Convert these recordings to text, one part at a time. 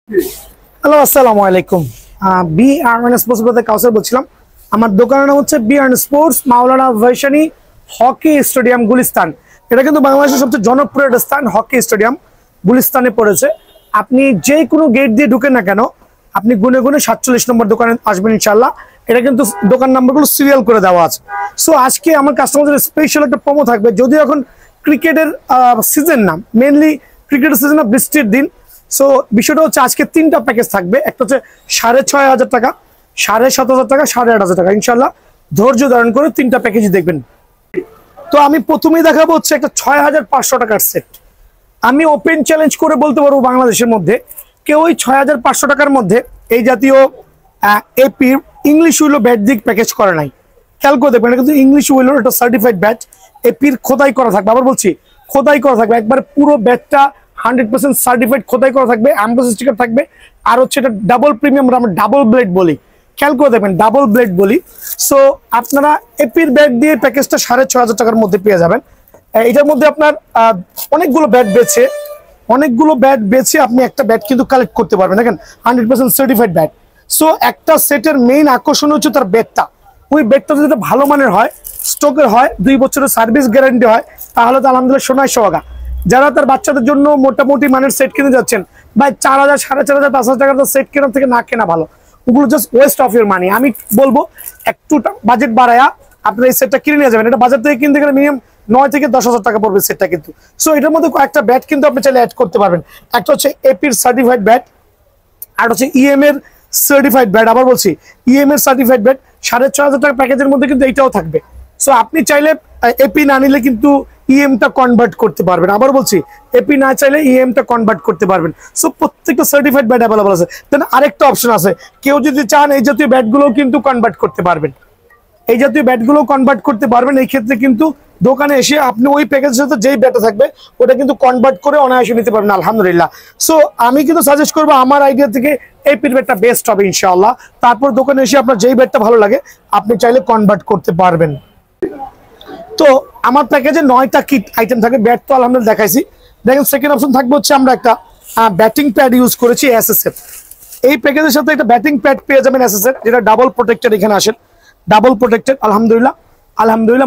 Hello, আসসালামু আলাইকুম। B earn sports বলতে কাউসার বলছিলাম। আমার দোকানের নাম হচ্ছে বি আর্ন স্পোর্টস, মাওলানা ভাইসানি হকি স্টেডিয়াম, গুলিস্তান। এটা কিন্তু বাংলাদেশের সবচেয়ে জনপ্রিয় একটা স্থান। হকি স্টেডিয়াম গুলিস্তানে পড়েছে। আপনি যে কোনো গেট দিয়ে ঢুকেন না কেন, আপনি গুনে গুনে 47 নম্বর দোকানে আসবেন ইনশাল্লাহ। এটা কিন্তু দোকান নাম্বারগুলো সিরিয়াল করে দেওয়া আছে। সো আজকে আমার কাস্টমারদের স্পেশাল একটা প্রোমো থাকবে। যদিও এখন ক্রিকেটের সিজন না, মেনলি ক্রিকেটের সিজন না, বৃষ্টির দিন। সো বিষয়টা হচ্ছে আজকে 3টা প্যাকেজ থাকবে। একটা হচ্ছে 6,500 টাকা, 7,500 টাকা, 8,500 টাকা। ইনশাল্লাহ ধৈর্য ধারণ করে 3টা প্যাকেজই দেখবেন। তো আমি প্রথমেই দেখাবো হচ্ছে একটা 6,500 টাকার সেট। আমি ওপেন চ্যালেঞ্জ করে বলতে পারবো বাংলাদেশের মধ্যে কেউ ওই 6,500 টাকার মধ্যে এই জাতীয় এপি ইংলিশ উইলো ব্যাট দিক প্যাকেজ করে নাই। খেয়াল করে দেখবেন, এটা কিন্তু ইংলিশ উইলোর একটা সার্টিফাইড ব্যাট। এপির খোদাই করা থাকবে, আবার বলছি খোদাই করা থাকবে। একবার পুরো ব্যাটটা 100% সার্টিফাইড খোদাই করা থাকবে, অ্যাম্বাস স্টিকার থাকবে। আর হচ্ছে এটা ডাবল প্রিমিয়াম, আমরা ডাবল ব্লেড বলি। খেয়াল করে দেখবেন, ডাবল ব্লেড বলি। সো আপনারা এপির ব্যাট দিয়ে প্যাকেজটা 6,500 টাকার মধ্যে পেয়ে যাবেন। এটার মধ্যে আপনার অনেকগুলো ব্যাট বেছে আপনি একটা ব্যাট কিন্তু কালেক্ট করতে পারবেন। দেখেন 100% সার্টিফাইড ব্যাট। সো একটা সেটের মেইন আকর্ষণ হচ্ছে তার ব্যাটটা। ওই ব্যাটটা যদি ভালো মানের হয়, স্টকের হয়, 2 বছরের সার্ভিস গ্যারান্টি হয়, তাহলে তো আলহামদুলিল্লাহ সোনায় সোহাগা। যারা তার বাচ্চাদের জন্য মোটামুটি মানের সেট কিনে যাচ্ছেন, ভাই 4,000, 4,500, 5,000 টাকার সেট কেনার থেকে না কেনা ভালো। ওগুলো জাস্ট ওয়েস্ট অফ ইউর মানি। আমি বলবো একটু বাজেট বাড়ায়া আপনার এই সেটটা কিনে নিয়ে যাবেন। এটা বাজার থেকে কিনতে গেলে মিনিমাম 9 থেকে 10,000 টাকা পড়বে সেটটা কিন্তু। সো এটার মধ্যে কয়েকটা ব্যাট কিন্তু আপনি চাইলে অ্যাড করতে পারবেন। একটা হচ্ছে এপির সার্টিফাইড ব্যাট, আর হচ্ছে ইএম এর সার্টিফাইড ব্যাট। আবার বলছি ইএম এর সার্টিফাইড ব্যাট 6,500 টাকা প্যাকেজের মধ্যে কিন্তু এইটাও থাকবে। সো আপনি চাইলে এপি না নিলে কিন্তু ইএমটা কনভার্ট করতে পারবেন। আবার বলছি এপি না চাইলে ইএমটা কনভার্ট করতে পারবেন। সো প্রত্যেকটা সার্টিফাইড ব্যাট অ্যাভেলেবল আছে। দেন আরেকটা অপশন আছে, কেউ যদি চান এই জাতীয় ব্যাটগুলো কিন্তু কনভার্ট করতে পারবেন। এই জাতীয় ব্যাটগুলো কনভার্ট করতে পারবেন। এই ক্ষেত্রে কিন্তু দোকানে এসে আপনি ওই প্যাকেজের সাথে যেই ব্যাটটা থাকবে ওটা কিন্তু কনভার্ট করে অনায়াসে নিতে পারবেন আলহামদুলিল্লাহ। সো আমি কিন্তু সাজেস্ট করবো আমার আইডিয়া থেকে এই ব্যাটটা বেস্ট হবে ইনশাআল্লাহ। তারপর দোকানে এসে আপনার যেই ব্যাটটা ভালো লাগে আপনি চাইলে কনভার্ট করতে পারবেন। তো আমার প্যাকেজে 9টা কিট আইটেম থাকে। ব্যাট তো আলহামদুলিল্লাহ দেখাইছি। দেখেন সেকেন্ড অপশন থাকবে হচ্ছে আমরা একটা ব্যাটিং প্যাড ইউজ করেছি এসএসএফ। এই প্যাকেজের সাথে একটা ব্যাটিং প্যাড পেয়ে যাবেন এসএসএফ, যেটা ডাবল প্রোটেক্টেড। এখানে আসেন ডাবল প্রোটেক্টেড আলহামদুলিল্লাহ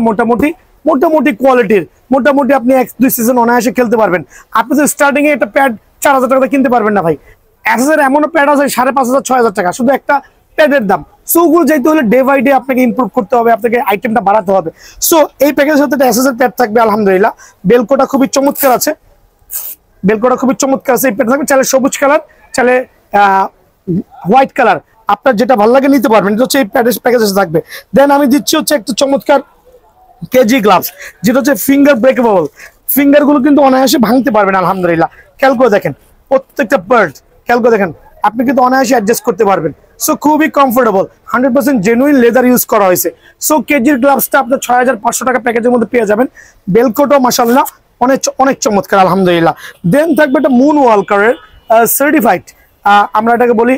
মোটামুটি কোয়ালিটির। মোটামুটি আপনি 1-2 সিজন অনায়াসে খেলতে পারবেন। আপনি তো স্টার্টিং এ একটা প্যাড 4,000 টাকা কিনতে পারবেন না ভাই। এসএসএর এমনও প্যাড আছে 5,500, 6,000 টাকা শুধু একটা প্যাডের দাম। সো ওগুলো যেতে হলে ডে বাই ডে আপনাকে ইমপ্রুভ করতে হবে, আপনাকে আইটেমটা বাড়াতে হবে। সো এই প্যাকেজের সাথে একটা এসএসএর প্যাড থাকবে আলহামদুলিল্লাহ। বেলকোটা খুবই চমৎকার আছে, এই প্যাড থাকবে। চাইলে সবুজ কালার, চাইলে হোয়াইট কালার, আপনার যেটা ভালো লাগে নিতে পারবেন। এটা হচ্ছে এই প্যাকেজে থাকবে। দেন আমি দিচ্ছি হচ্ছে একটা চমৎকার কেজি গ্লাভস, যেটা হচ্ছে ফিঙ্গার ব্রেকেবল। ফিঙ্গার গুলো কিন্তু অনায়াসে ভাঙতে পারবেন আলহামদুলিল্লাহ। খেয়াল করে দেখেন প্রত্যেকটা পার্ট, খেয়াল করে দেখেন আপনি কিন্তু অনায়াসে অ্যাডজাস্ট করতে পারবেন। সো খুবই কমফোর্টেবল, 100% জেনুইন লেদার ইউজ করা হয়েছে। সো কেজির গ্লাভসটা আপনার 6,500 টাকা প্যাকেজের মধ্যে পেয়ে যাবেন। বেলকোটও মাশাআল্লাহ অনেক চমৎকার আলহামদুলিল্লাহ। দেন থাকবে একটা মুন ওয়ালকারের সার্টিফাইড, আমরা এটাকে বলি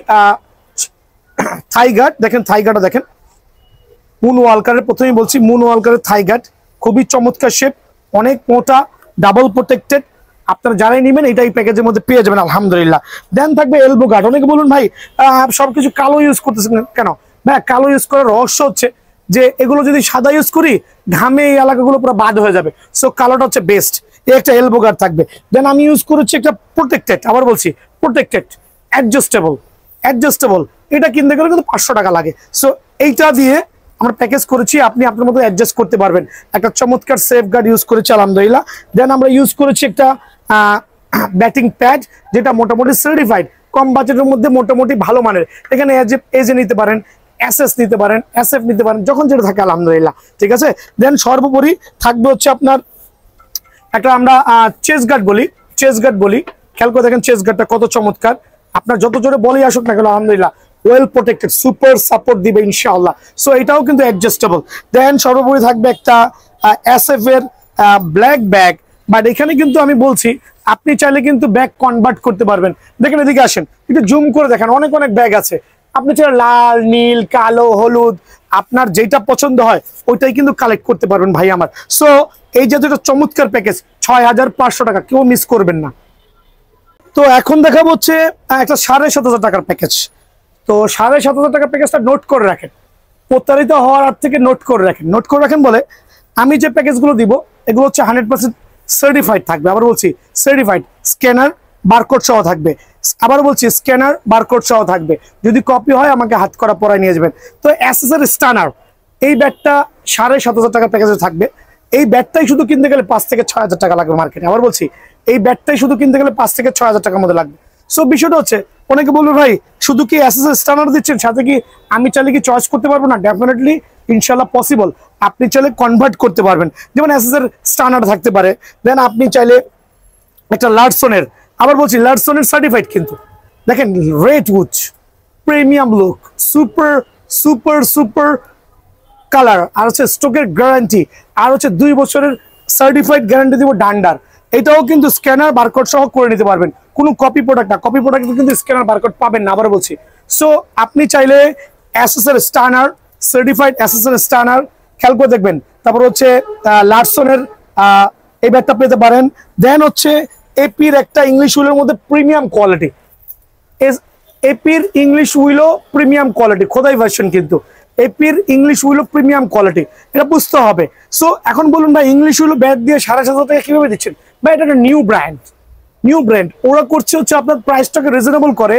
থাই গার্ড। দেখেন থাই গার্ডটা দেখেন, মুন ওয়ালকারের, প্রথমেই বলছি মুন ওয়ালকারের থাই গার্ড খুবই চমৎকার শেপ, অনেক মোটা, ডাবল প্রোটেক্টেড। আপনারা যারাই নেবেন এটাই প্যাকেজের মধ্যে পেয়ে যাবেন আলহামদুলিল্লাহ। দেন থাকবে এলবো গার্ড। অনেকে বলুন ভাই সবকিছু কালো ইউজ করতেছেন কেন? ভাই কালো ইউজ করার রহস্য হচ্ছে যে এগুলো যদি সাদা ইউজ করি ঘামে এই এলাকাগুলো পুরো বাদ হয়ে যাবে। সো কালোটা হচ্ছে বেস্ট। এই একটা এলবো গার্ড থাকবে। দেন আমি ইউজ করেছি একটা প্রোটেক্টেড, আবার বলছি প্রোটেক্টেড অ্যাডজাস্টেবল। এটা কিনতে গেলে কিন্তু 500 টাকা লাগে। সো এইটা দিয়ে আমরা প্যাকেজ করেছি, আপনি আপনার মতো অ্যাডজাস্ট করতে পারবেন। একটা চমৎকার সেফ গার্ড ইউজ করেছি আলহামদুলিল্লাহ। দেন আমরা ইউজ করেছি একটা ব্যাটিং প্যাড, যেটা মোটামুটি সার্টিফাইড, কম বাজেটের মধ্যে মোটামুটি ভালো মানের। এখানে এজে নিতে পারেন, এসএস নিতে পারেন, এসএফ নিতে পারেন, যখন যেটা থাকে আলহামদুলিল্লাহ। ঠিক আছে। দেন সর্বোপরি থাকবে হচ্ছে আপনার একটা আমরা চেস্ট গার্ড বলি। খেয়াল করে দেখেন চেস্ট গার্ডটা কত চমৎকার। আপনার যত জোরে বলই আসুক না কেন আলহামদুলিল্লাহ ওয়েল প্রোটেক্টেড, সুপার সাপোর্ট দিবে ইনশাআল্লাহ। সো এটাও কিন্তু অ্যাডজাস্টেবল। দেন সর্বোপরি থাকবে একটা এসএফ এর ব্ল্যাক ব্যাগ। বাট এখানে কিন্তু আমি বলছি আপনি চাইলে কিন্তু ব্যাগ কনভার্ট করতে পারবেন। দেখেন এদিকে আসেন, একটু জুম করে দেখেন, অনেক ব্যাগ আছে। আপনি চাইলে লাল, নীল, কালো, হলুদ, আপনার যেটা পছন্দ হয় ওইটাই কিন্তু কালেক্ট করতে পারবেন ভাই আমার। সো এই যে দুটো চমৎকার প্যাকেজ 6,500 টাকা, কেউ মিস করবেন না। তো এখন দেখাবো হচ্ছে একটা 7,500 টাকার প্যাকেজ। তো 7,500 টাকার প্যাকেজটা নোট করে রাখেন, প্রতারিত হওয়ার হাত থেকে নোট করে রাখেন বলে আমি যে প্যাকেজগুলো দিব এগুলো হচ্ছে 100% সার্টিফাইড থাকবে। আবার বলছি সার্টিফাইড, স্ক্যানার বারকোড সহ থাকবে। আবার বলছি স্ক্যানার বারকোড সহ থাকবে, যদি কপি হয় আমাকে হাত করা পরায় নিয়ে যাবেন। তো এসএসআর স্টানার এই ব্যাটটা 7,500 টাকার প্যাকেজে থাকবে। এই ব্যাটটাই শুধু কিনতে গেলে 5 থেকে 6,000 টাকা লাগবে মার্কেটে। আবার বলছি এই ব্যাটটাই শুধু কিনতে গেলে 5 থেকে 6,000 টাকার মধ্যে লাগবে। সো বিষয়টা হচ্ছে অনেকে বলবে ভাই শুধু কি এসএসআর স্টানার দিচ্ছেন, সাথে কি আমি চাইলে কি চয়েস করতে পারবো না? ডেফিনেটলি ইনশাল্লাহ পসিবল। আপনি চাইলে কনভার্ট করতে পারবেন, যেমন এসএসআর স্টানার থাকতে পারে, দেন আপনি চাইলে একটা লার্সনের, আবার বলছি লার্সনের সার্টিফাইড, কিন্তু দেখেন red wood premium look, super super super colour, আর হচ্ছে স্টকের গ্যারান্টি, আর হচ্ছে 2 বছরের সার্টিফাইড গ্যারান্টি দিব ডান্ডার। এটাও কিন্তু স্ক্যানার বারকোড সহ করে নিতে পারবেন, কোনো কপি প্রোডাক্ট না। কপি প্রোডাক্ট কিন্তু স্ক্যানার বারকোড পাবেন না, আবার বলছি। সো আপনি চাইলে SSR Stunner, certified SSR Stunner খেয়াল করে দেখবেন। তারপর হচ্ছে লার্সনের এই ব্যাগটা পেতে পারেন। দেন হচ্ছে এপির একটা ইংলিশ হুইলের মধ্যে প্রিমিয়াম কোয়ালিটি, এপির ইংলিশ হুইলও প্রিমিয়াম কোয়ালিটি, খোদাই ভার্সন, কিন্তু এপির ইংলিশ হুইলও প্রিমিয়াম কোয়ালিটি, এটা বুঝতে হবে। সো এখন বলুন ভাই ইংলিশ হুইল ব্যাগ দিয়ে 7,500 টাকা কিভাবে দিচ্ছেন ভাই? এটা একটা নিউ ব্র্যান্ড, ওরা করছে হচ্ছে আপনার প্রাইসটাকে রিজনেবল করে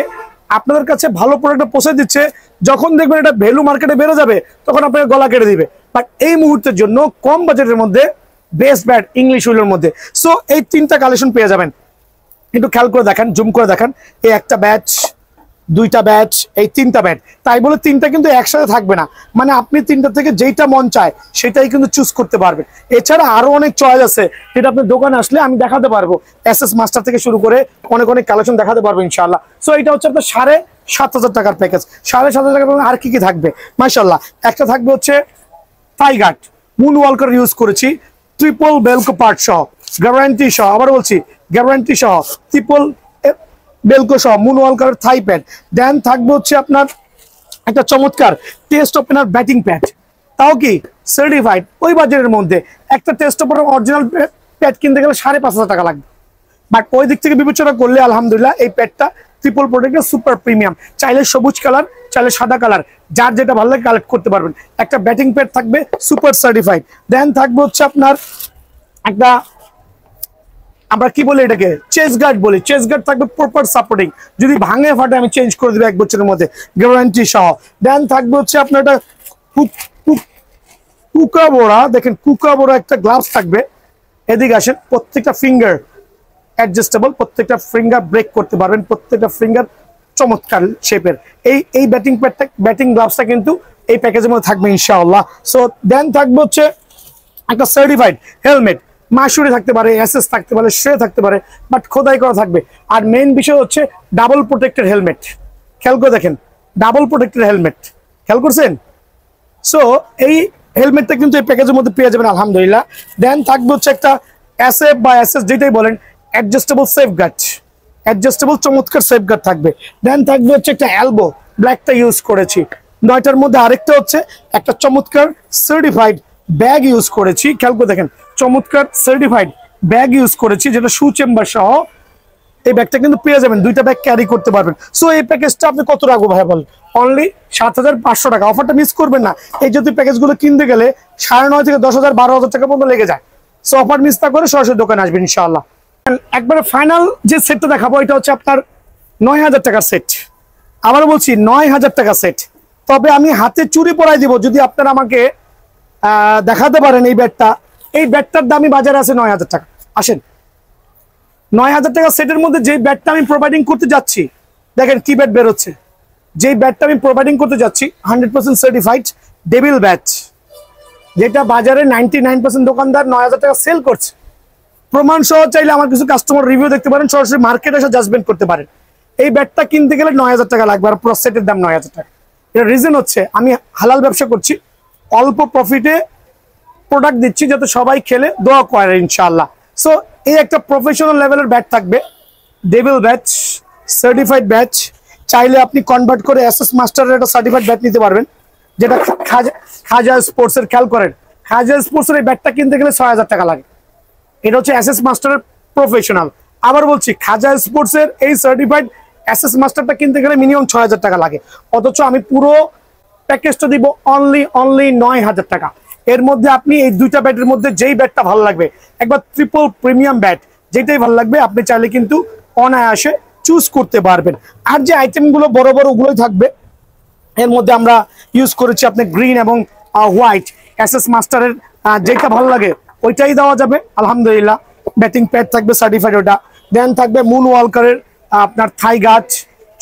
আপনাদের কাছে ভালো প্রোডাক্টটা পৌঁছে দিচ্ছে। যখন দেখবেন এটা ভ্যালু মার্কেটে বেড়ে যাবে তখন আপনাকে গলা কেটে দিবে। বাট এই মুহূর্তের জন্য কম বাজেটের মধ্যে বেস্ট ব্যাট ইংলিশ হুইলের মধ্যে। সো এই 3টা কালেকশন পেয়ে যাবেন। একটু খেয়াল করে দেখেন, জুম করে দেখেন, এই একটা ব্যাচ, 2টা ব্যাচ, এই 3টা ব্যাট। তাই বলে 3টা কিন্তু একসাথে থাকবে না, মানে আপনি 3টা থেকে যেইটা মন চায় সেটাই কিন্তু চুজ করতে পারবেন। এছাড়া আরো অনেক চয়েস আছে যেটা আপনি দোকানে আসলে আমি দেখাতে পারবো। এসএস মাস্টার থেকে শুরু করে অনেক কালেকশন দেখাতে পারবো ইনশাআল্লাহ। সো এটা হচ্ছে আপনার 7,500 টাকার প্যাকেজ। 7,500 টাকার আর কি থাকবে মাশাআল্লাহ, একটা থাকবে হচ্ছে থাই গার্ড, মুন ওয়ালকার ইউজ করেছি, ট্রিপল বেলকো পার্ট সহ, গ্যারান্টি সহ, আবার বলছি গ্যারান্টি সহ, ট্রিপল বেলকো সহ, মুন ওয়ালকার থাই প্যাড। দেন থাকবে হচ্ছে আপনার একটা চমৎকার টেস্ট ওপেনার ব্যাটিং প্যাড, তাও কি সার্টিফাইড, ওই বাজারের মধ্যে। একটা টেস্ট ওপেনার অরিজিনাল প্যাড কিনতে গেলে 5,500 টাকা লাগবে। বাট ওই দিক থেকে বিবেচনা করলে আলহামদুলিল্লাহ এই প্যাডটা ট্রিপল প্রোটেক্টের সুপার প্রিমিয়াম। চাইলে সবুজ কালার, চাইলে সাদা কালার, যার যেটা ভালো লাগে কালেক্ট করতে পারবেন। একটা ব্যাটিং প্যাড থাকবে সুপার সার্টিফাইড। দেন থাকবে হচ্ছে আপনার একটা, আমরা কি বলি এটাকে, চেস গার্ড বলি। চেস গার্ড থাকবে প্রপার সাপোর্টিং, যদি ভাঙে ফাটে আমি চেঞ্জ করে দেবো 1 বছরের মধ্যে, গ্যারান্টি সহ। দেন থাকবে হচ্ছে আপনার একটা কুকাবোড়া, দেখেন কুকাবোড়া একটা গ্লাভস থাকবে। এদিকে আসেন, প্রত্যেকটা ফিঙ্গার অ্যাডজাস্টেবল, প্রত্যেকটা ফিঙ্গার ব্রেক করতে পারবেন, প্রত্যেকটা ফিঙ্গার চমৎকার শেপের। এই ব্যাটিং প্যাডটা, ব্যাটিং গ্লাভসটা কিন্তু এই প্যাকেজের মধ্যে থাকবে ইনশাআল্লাহ। সো দেন থাকবে হচ্ছে একটা সার্টিফাইড হেলমেট, মাসুরি থাকতে পারে, এসএস থাকতে পারে, শ্রে থাকতে পারে, বাট খোদাই করা থাকবে। আর মেইন বিষয় হচ্ছে ডাবল প্রোটেক্টেড হেলমেট। খেয়াল করে দেখেন, ডাবল প্রোটেক্টেড হেলমেট, খেয়াল করছেন? সো এই হেলমেটটা কিন্তু এই প্যাকেজের মধ্যে পেয়ে যাবেন আলহামদুলিল্লাহ। দেন থাকবে হচ্ছে একটা এসএফ বা এসএস যেটাই বলেন, অ্যাডজাস্টেবল সেফ গার্ড, অ্যাডজাস্টেবল চমৎকার সেফ গার্ড থাকবে। দেন থাকবে হচ্ছে একটা এলবো, ব্ল্যাকটা ইউজ করেছি। 9টার মধ্যে আরেকটা হচ্ছে একটা চমৎকার সার্টিফাইড ব্যাগ ইউজ করেছি। খেয়াল করে দেখেন, চমৎকার সার্টিফাইড ব্যাগ ইউজ করেছি, যেটা শু চেম্বার সহ। এই ব্যাগটা কিন্তু পেয়ে যাবেন, 2টা ব্যাগ ক্যারি করতে পারবেন। সো এই প্যাকেজটা আপনি কত রাখবো ভাই বলেন? অনলি 7,500 টাকা। অফারটা মিস করবেন না। এই যদি প্যাকেজগুলো কিনতে গেলে 9,500 থেকে 10,000 12,000 টাকা পর্যন্ত লেগে যায়। সো অফার মিস না করে সরাসরি দোকানে আসবেন ইনশাআল্লাহ। একবারে ফাইনাল যে সেটটা দেখাবো এটা হচ্ছে আপনার 9,000 টাকার সেট। আবার বলছি 9,000 টাকা সেট। তবে আমি হাতে চুরি পরাই দিব যদি আপনারা আমাকে দেখাতে পারেন এই ব্যাটটা। এই ব্যাটটার দামই বাজারে আছে 9,000 টাকা। আসেন, 9,000 টাকা সেটের মধ্যে যে ব্যাটটা আমি প্রোভাইডিং করতে যাচ্ছি, দেখেন কি ব্যাট বেরোচ্ছে। যেই ব্যাটটা আমি প্রোভাইডিং করতে যাচ্ছি 100% সার্টিফাইড ডেভিল ব্যাট, যেটা বাজারে 99% দোকানদার 9,000 টাকা সেল করছে। প্রমাণ সহ চাইলে আমার কিছু কাস্টমার রিভিউ দেখতে পারেন, সরাসরি মার্কেটে এসে জাজমেন্ট করতে পারেন। এই ব্যাটটা কিনতে গেলে 9,000 টাকা লাগবে, আর পুরো সেটের দাম 9,000 টাকা। এর রিজন হচ্ছে আমি হালাল ব্যবসা করছি, অল্প প্রফিটে প্রোডাক্ট দিচ্ছি যাতে সবাই খেলে দোয়া করে ইনশাআল্লাহ। সো এই একটা প্রফেশনাল লেভেলের ব্যাট থাকবে, ডেভিল ব্যাচ, সার্টিফাইড ব্যাচ। চাইলে আপনি কনভার্ট করে এসএস মাস্টারের একটা সার্টিফাইড ব্যাট নিতে পারবেন, যেটা খাজা স্পোর্টসের। খেয়াল করেন, খাজা স্পোর্টসের এই ব্যাটটা কিনতে গেলে 6,000 টাকা লাগে। এটা হচ্ছে এসএস মাস্টারের প্রফেশনাল। আবার বলছি খাজা স্পোর্টস এর এই সার্টিফাইড এসএস মাস্টারটা কিনতে গেলে মিনিমাম ৬,০০০ টাকা লাগে, অথচ আমি পুরো প্যাকেজটা দিব অনলি ৯,০০০ টাকা। এর মধ্যে আপনি এই দুইটা ব্যাটের মধ্যে যেই ব্যাটটা ভালো লাগবে, একবার ট্রিপল প্রিমিয়াম ব্যাট যেটাই ভালো লাগবে আপনি চাইলে কিন্তু অনায়াসে চুজ করতে পারবেন। আর যে আইটেমগুলো বড় বড় ওগুলোই থাকবে, এর মধ্যে আমরা ইউজ করেছি আপনি গ্রিন এবং হোয়াইট এসএস মাস্টারের, যেটা ভালো লাগে ওইটাই দেওয়া যাবে আলহামদুলিল্লাহ। ব্যাটিং প্যাড থাকবে সার্টিফাইড ওটা, দেন থাকবে মুন ওয়ালকারের আপনার থাই গাছ,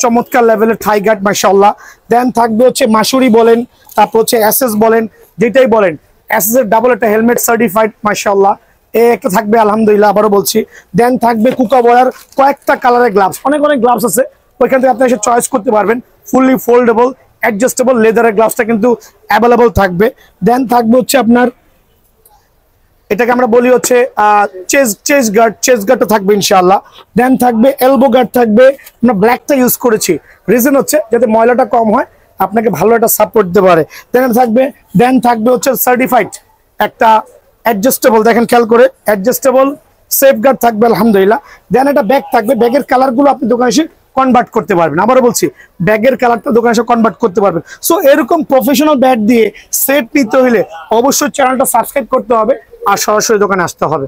চমৎকার লেভেলের থাই গার্ড মাশাআল্লাহ। দেন থাকবে হচ্ছে মাসুরি বলেন, তারপর হচ্ছে এসএস বলেন, যেটাই বলেন এসএস এর ডাবল একটা হেলমেট সার্টিফাইড মাশাআল্লাহ একটা থাকবে আলহামদুলিল্লাহ, আবারও বলছি। দেন থাকবে কুকা বয়ার কয়েকটা কালারের গ্লাভস, অনেক গ্লাভস আছে, ওইখান থেকে আপনি এসে চয়েস করতে পারবেন। ফুললি ফোল্ডেবল অ্যাডজাস্টেবল লেদারের গ্লাভসটা কিন্তু অ্যাভেলেবল থাকবে। দেন থাকবে হচ্ছে আপনার এটাকে আমরা বলি হচ্ছে চেস্ট গার্ডও থাকবে ইনশাআল্লাহ। দেন থাকবে এলবো গার্ড থাকবে, আমরা ব্ল্যাকটা ইউজ করেছি, রিজন হচ্ছে যাতে ময়লাটা কম হয়, আপনাকে ভালো একটা সাপোর্ট দিতে পারে। দেন থাকবে হচ্ছে সার্টিফাইড একটা অ্যাডজাস্টেবল, দেখেন খেয়াল করে অ্যাডজাস্টেবল সেফ গার্ড থাকবে আলহামদুলিল্লাহ। দেন একটা ব্যাগ থাকবে, ব্যাগের কালারগুলো আপনি দোকানে এসে কনভার্ট করতে পারবেন, আবারও বলছি ব্যাগের কালারটা দোকানে এসে কনভার্ট করতে পারবেন। সো এরকম প্রফেশনাল ব্যাট দিয়ে সেট নিতে হলে অবশ্যই চ্যানেলটা সাবস্ক্রাইব করতে হবে আর সরাসরি দোকানে আসতে হবে।